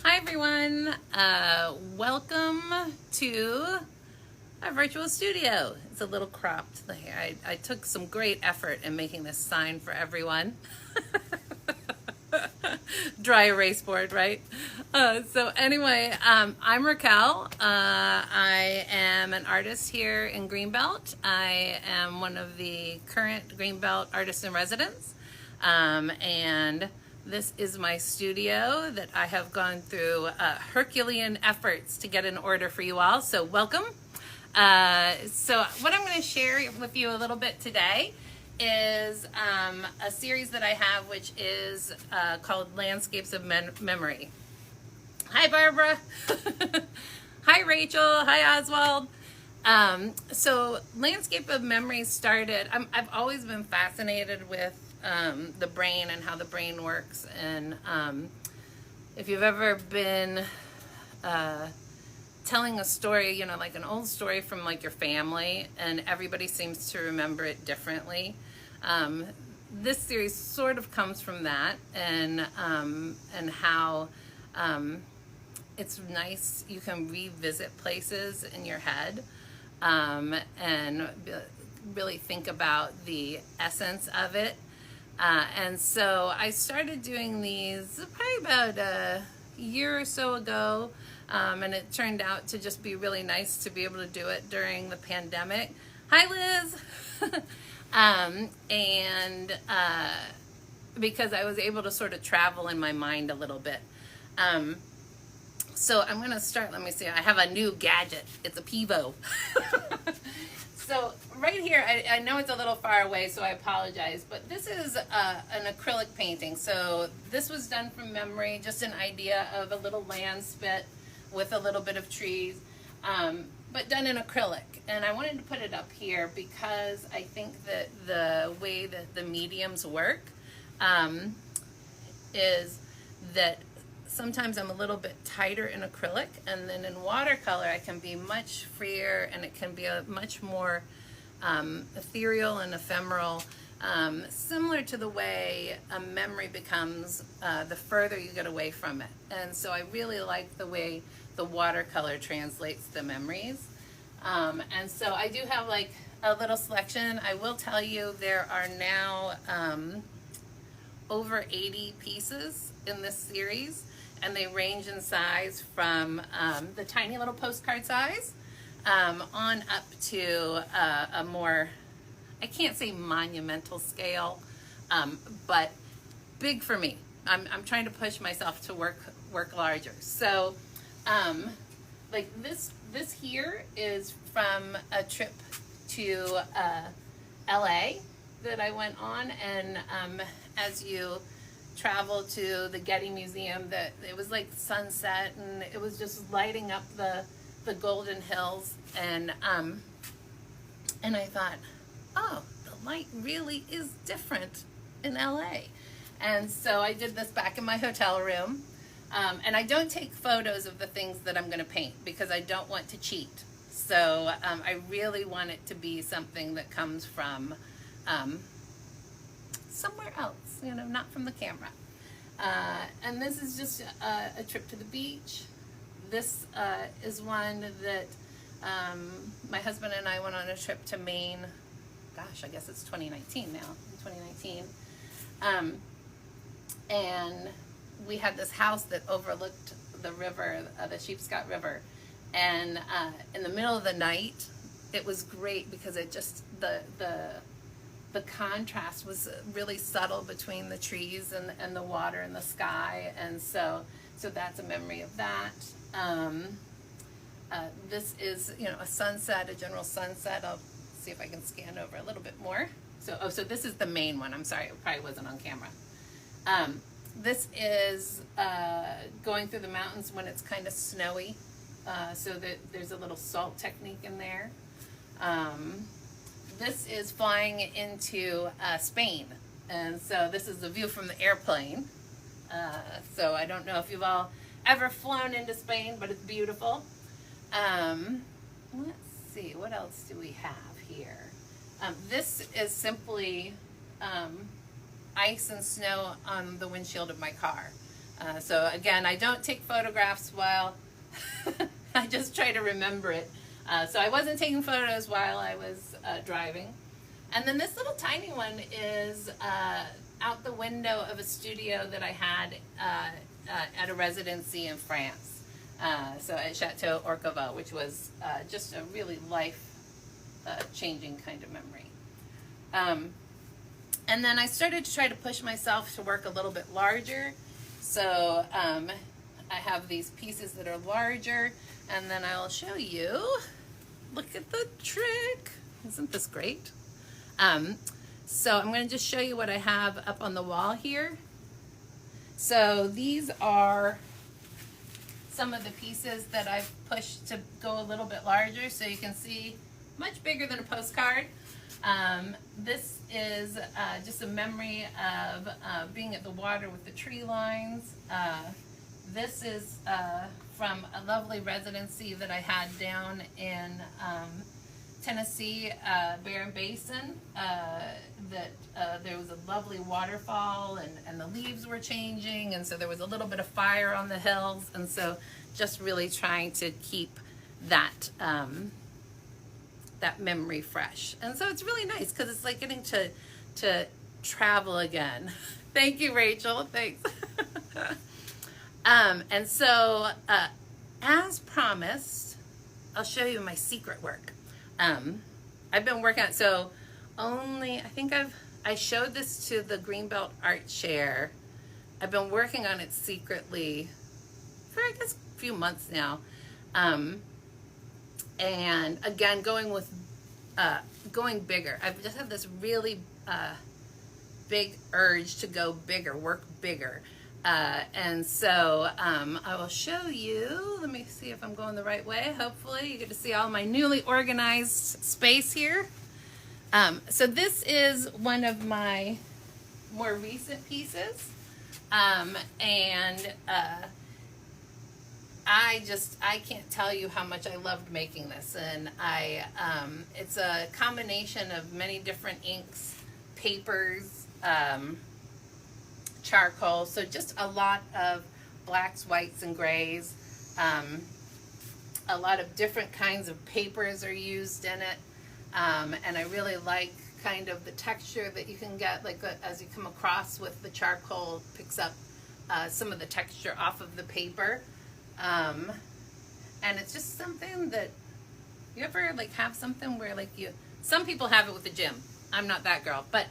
Hi everyone, welcome to our virtual studio. It's a little cropped. I took some great effort in making this sign for everyone. Dry erase board, right? So anyway, I'm Racquel. I am an artist here in Greenbelt. I am one of the current Greenbelt artists in residence. And this is my studio that I have gone through Herculean efforts to get in order for you all. So welcome. So what I'm going to share with you a little bit today is a series that I have, which is called Landscapes of Memory. Hi, Barbara. Hi, Rachel. Hi, Oswald. So Landscape of Memory started, I've always been fascinated with the brain and how the brain works. And if you've ever been telling a story, you know, like an old story from like your family, and everybody seems to remember it differently. This series sort of comes from that, and how it's nice you can revisit places in your head, and really think about the essence of it. And so I started doing these probably about a year or so ago, and it turned out to just be really nice to be able to do it during the pandemic. Hi, Liz. Because I was able to sort of travel in my mind a little bit. So I'm going to start, let me see, I have a new gadget. It's a Pivo. So right here, I know it's a little far away, so I apologize, but this is an acrylic painting. So this was done from memory, just an idea of a little land spit with a little bit of trees, but done in acrylic. And I wanted to put it up here because I think that the way that the mediums work is that sometimes I'm a little bit tighter in acrylic, and then in watercolor I can be much freer, and it can be a much more ethereal and ephemeral, similar to the way a memory becomes the further you get away from it. And so I really like the way the watercolor translates the memories. And so I do have like a little selection. I will tell you there are now over 80 pieces in this series, and they range in size from the tiny little postcard size on up to a more, I can't say monumental scale, but big for me. I'm trying to push myself to work larger. So like this here is from a trip to LA that I went on, and as you travel to the Getty Museum, that it was like sunset, and it was just lighting up the golden hills, and I thought, oh, the light really is different in LA. And so I did this back in my hotel room, and I don't take photos of the things that I'm going to paint because I don't want to cheat. So I really want it to be something that comes from somewhere else, you know, not from the camera. And this is just a trip to the beach. This is one that my husband and I went on a trip to Maine. Gosh, I guess it's 2019 now, 2019. And we had this house that overlooked the river, the Sheepscot River. And in the middle of the night, it was great because it just, the contrast was really subtle between the trees and the water and the sky. And so that's a memory of that. This is, you know, a sunset, a general sunset. I'll see if I can scan over a little bit more. So this is the main one. I'm sorry, it probably wasn't on camera. This is going through the mountains when it's kind of snowy, so that there's a little salt technique in there. This is flying into Spain, and so this is the view from the airplane. So I don't know if you've all ever flown into Spain, but it's beautiful. Let's see, what else do we have here? This is simply ice and snow on the windshield of my car. So again, I don't take photographs while I just try to remember it. So I wasn't taking photos while I was driving. And then this little tiny one is out the window of a studio that I had at a residency in France. So at Chateau Orcova, which was just a really life-changing kind of memory. And then I started to try to push myself to work a little bit larger. So I have these pieces that are larger, and then I'll show you. Look at the trick. Isn't this great? So I'm going to just show you what I have up on the wall here. So these are some of the pieces that I've pushed to go a little bit larger, so you can see much bigger than a postcard. This is just a memory of being at the water with the tree lines. This is from a lovely residency that I had down in Tennessee, Barron Basin. There was a lovely waterfall, and the leaves were changing, and so there was a little bit of fire on the hills, and so just really trying to keep that that memory fresh. And so it's really nice because it's like getting to travel again. Thank you, Rachel. Thanks. And so as promised, I'll show you my secret work. I've been working on it, so I think I showed this to the Greenbelt Art Share. I've been working on it secretly for, I guess, a few months now. And again, going bigger. I've just had this really big urge to go bigger, work bigger. And so I will show you. Let me see if I'm going the right way. Hopefully you get to see all my newly organized space here. So this is one of my more recent pieces. I can't tell you how much I loved making this. And it's a combination of many different inks, papers, charcoal, so just a lot of blacks, whites, and grays. A lot of different kinds of papers are used in it, and I really like kind of the texture that you can get, like as you come across with the charcoal, picks up some of the texture off of the paper, and it's just something that you ever like have something where like some people have it with the gym. I'm not that girl, but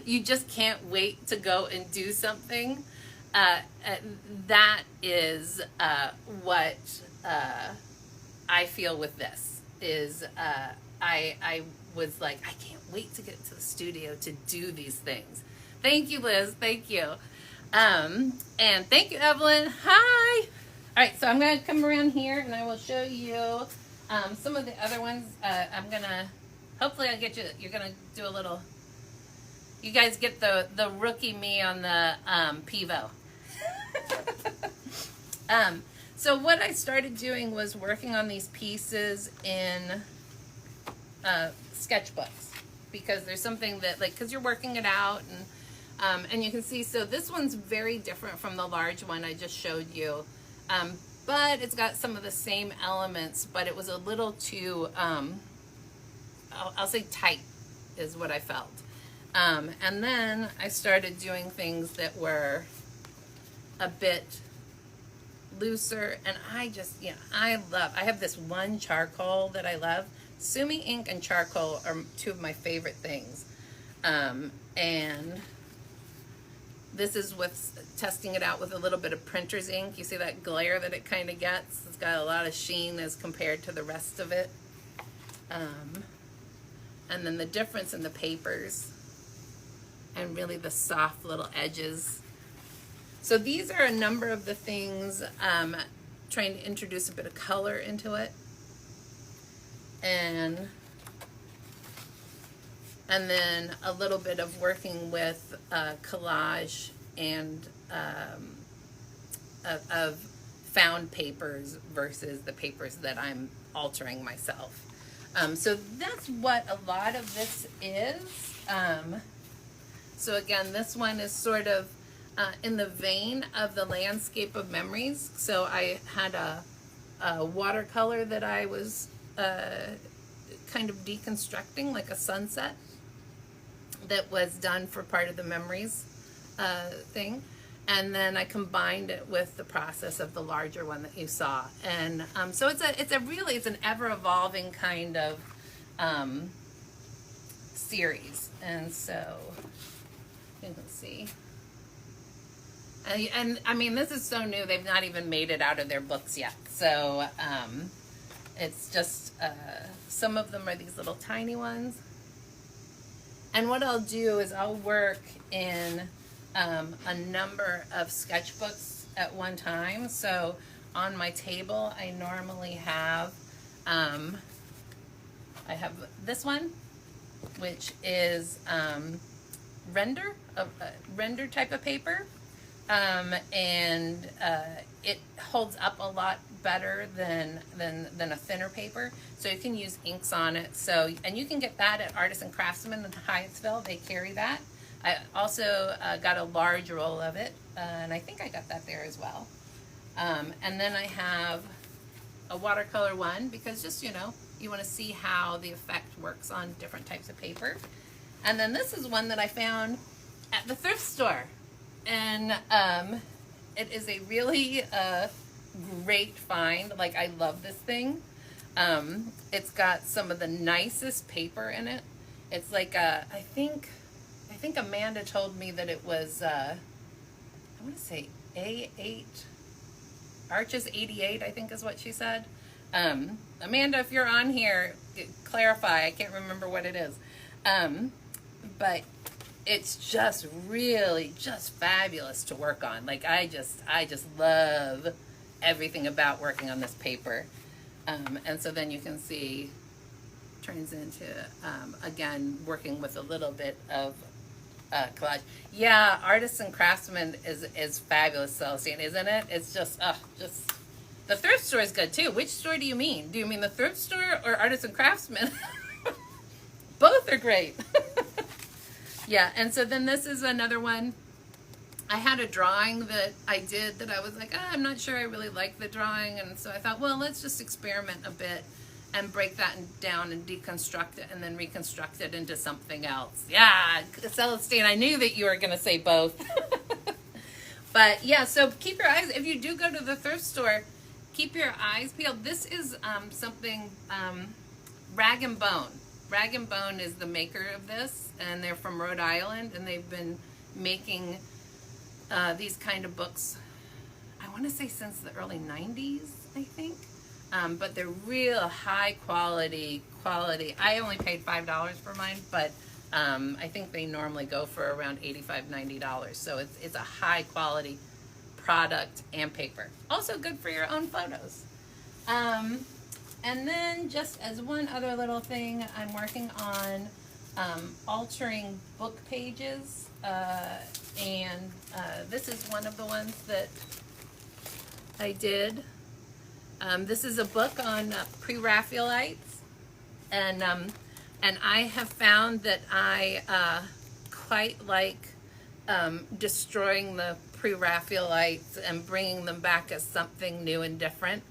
you just can't wait to go and do something. That is what I feel with this. Is I was like, I can't wait to get to the studio to do these things. Thank you, Liz. Thank you. And thank you, Evelyn. Hi. All right, so I'm going to come around here and I will show you some of the other ones. I'm going to, hopefully I'll get you, you're going to do a little, you guys get the rookie me on the Pivo. So what I started doing was working on these pieces in sketchbooks, because there's something that, like, because you're working it out, and you can see, so this one's very different from the large one I just showed you, but it's got some of the same elements, but it was a little too, I'll say tight is what I felt. And then I started doing things that were a bit looser, and I just, I have this one charcoal that I love. Sumi ink and charcoal are two of my favorite things. And this is with testing it out with a little bit of printer's ink. You see that glare that it kind of gets? It's got a lot of sheen as compared to the rest of it. And then the difference in the papers and really the soft little edges. So these are a number of the things, trying to introduce a bit of color into it. And then a little bit of working with collage and of found papers versus the papers that I'm altering myself. So that's what a lot of this is. So again, this one is sort of in the vein of the landscape of memories. So I had a watercolor that I was kind of deconstructing, like a sunset that was done for part of the memories thing. And then I combined it with the process of the larger one that you saw. And so it's an ever-evolving kind of series. And so you can see. And I mean, this is so new, they've not even made it out of their books yet. So it's just, some of them are these little tiny ones. And what I'll do is I'll work in a number of sketchbooks at one time. So on my table, I normally have, I have this one, which is render type of paper. And it holds up a lot better than a thinner paper. So you can use inks on it. So, and you can get that at Artists and Craftsmen in Hyattsville. They carry that. I also got a large roll of it, and I think I got that there as well. And then I have a watercolor one because just, you know, you want to see how the effect works on different types of paper. And then this is one that I found at the thrift store. And it is a really great find. Like, I love this thing. It's got some of the nicest paper in it. It's like I think Amanda told me that it was I want to say A8 Arches 88, I think is what she said. Amanda, if you're on here, clarify. I can't remember what it is. But it's just really just fabulous to work on. Like, I just love everything about working on this paper. And so then you can see turns into again working with a little bit of collage. Yeah, Artists and Craftsmen is fabulous, Celestine, isn't it? It's just the thrift store is good too. Which store do you mean? Do you mean the thrift store or Artists and Craftsmen? Both are great. Yeah, and so then this is another one. I had a drawing that I did that I was like, I'm not sure I really like the drawing. And so I thought, well, let's just experiment a bit and break that down and deconstruct it and then reconstruct it into something else. Yeah, Celestine, I knew that you were going to say both. But yeah, so keep your eyes, if you do go to the thrift store, keep your eyes peeled. This is something, Rag and Bone. Rag and Bone is the maker of this, and they're from Rhode Island, and they've been making these kind of books, I want to say since the early 90s, I think. But they're real high quality. I only paid $5 for mine, but I think they normally go for around $85, $90. So it's a high quality product and paper. Also good for your own photos. And then just as one other little thing, I'm working on altering book pages. And this is one of the ones that I did. This is a book on pre-Raphaelites, and I have found that I quite like destroying the pre-Raphaelites and bringing them back as something new and different.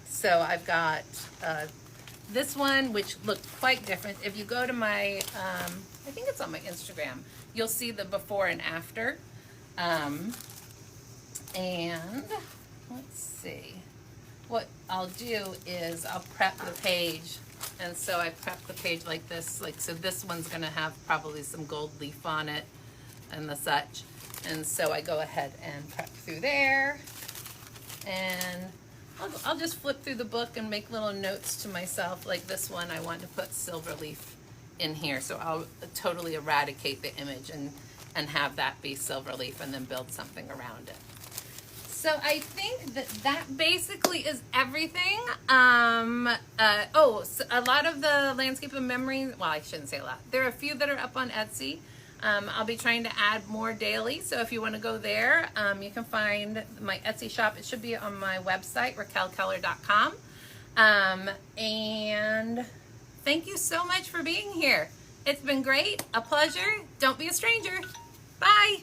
So I've got this one, which looked quite different. If you go to my, I think it's on my Instagram, you'll see the before and after. And let's see. What I'll do is I'll prep the page. And so I prep the page like this. Like, so this one's going to have probably some gold leaf on it and the such. And so I go ahead and prep through there. And I'll just flip through the book and make little notes to myself. Like this one, I want to put silver leaf in here. So I'll totally eradicate the image and have that be silver leaf and then build something around it. So I think that basically is everything. So a lot of the landscape of memories, well, I shouldn't say a lot. There are a few that are up on Etsy. I'll be trying to add more daily. So if you want to go there, you can find my Etsy shop. It should be on my website, RacquelKeller.com. And thank you so much for being here. It's been great, a pleasure. Don't be a stranger. Bye.